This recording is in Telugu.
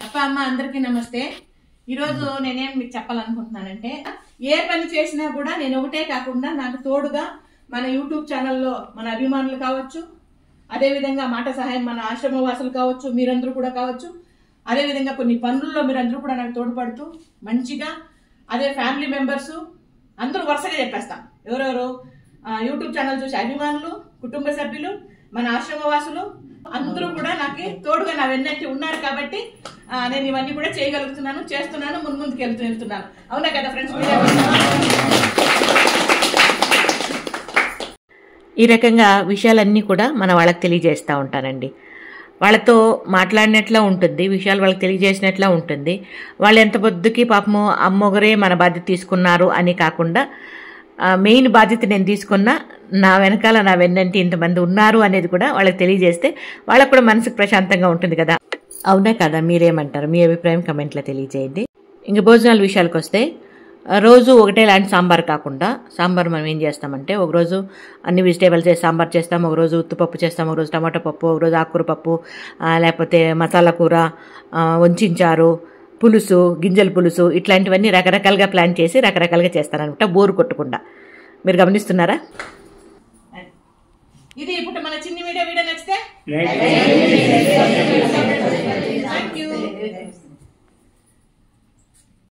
అప్ప అమ్మ అందరికీ నమస్తే. ఈరోజు నేనేం మీకు చెప్పాలనుకుంటున్నానంటే, ఏ పని చేసినా కూడా నేను ఒకటే కాకుండా నాకు తోడుగా మన యూట్యూబ్ ఛానల్లో మన అభిమానులు కావచ్చు, అదేవిధంగా మాట సహాయం మన ఆశ్రమ వాసులు కావచ్చు, మీరందరూ కూడా కావచ్చు, అదేవిధంగా కొన్ని పనుల్లో మీరందరూ కూడా నాకు తోడ్పడుతూ మంచిగా, అదే ఫ్యామిలీ మెంబర్స్ అందరూ వరుసగా చెప్పేస్తాం. ఎవరెవరు యూట్యూబ్ ఛానల్ చూసి అభిమానులు, కుటుంబ సభ్యులు, మన ఆశ్రమవాసులు అందరూ కూడా నాకు తోడుగా నా వెన్నట్టు ఉన్నారు కాబట్టి నేను ఇవన్నీ కూడా చేయగలుగుతున్నాను, చేస్తున్నాను, ముందుకు వెళ్తున్నాను. అవునా కదా ఫ్రెండ్స్? ఈ రకంగా విషయాలన్నీ కూడా మన వాళ్ళకి తెలియజేస్తూ ఉంటానండి. వాళ్ళతో మాట్లాడినట్లా ఉంటుంది, విషయాలు వాళ్ళకి తెలియజేసినట్లా ఉంటుంది. వాళ్ళు ఎంత పొద్దుకి పాపము అమ్మొగరే మన బాధ్యత తీసుకున్నారు అని కాకుండా మెయిన్ బాధ్యత నేను తీసుకున్నా, నా వెనకాల నా వెన్నంటి ఇంతమంది ఉన్నారు అనేది కూడా వాళ్ళకి తెలియజేస్తే వాళ్ళకు కూడా మనసుకు ప్రశాంతంగా ఉంటుంది కదా. అవునా కదా? మీరేమంటారు? మీ అభిప్రాయం కమెంట్లో తెలియజేయండి. ఇంక భోజనాల విషయాలకు వస్తే, రోజు ఒకటే లాంటి సాంబార్ కాకుండా, సాంబార్ మనం ఏం చేస్తామంటే ఒకరోజు అన్ని వెజిటేబుల్స్ వేసి సాంబార్ చేస్తాం, ఒకరోజు ఉత్తుపప్పు చేస్తాం, ఒకరోజు టమాటో పప్పు, ఒకరోజు ఆకుకూర పప్పు, లేకపోతే మసాలా కూర, వంచారు, పులుసు, గింజల పులుసు, ఇట్లాంటివన్నీ రకరకాలుగా ప్లాన్ చేసి రకరకాలుగా చేస్తారనమాట, బోరు కొట్టకుండా. మీరు గమనిస్తున్నారా? ఇది ఇప్పుడు మన చిన్న వీడియో నచ్చితే థ్యాంక్ యూ.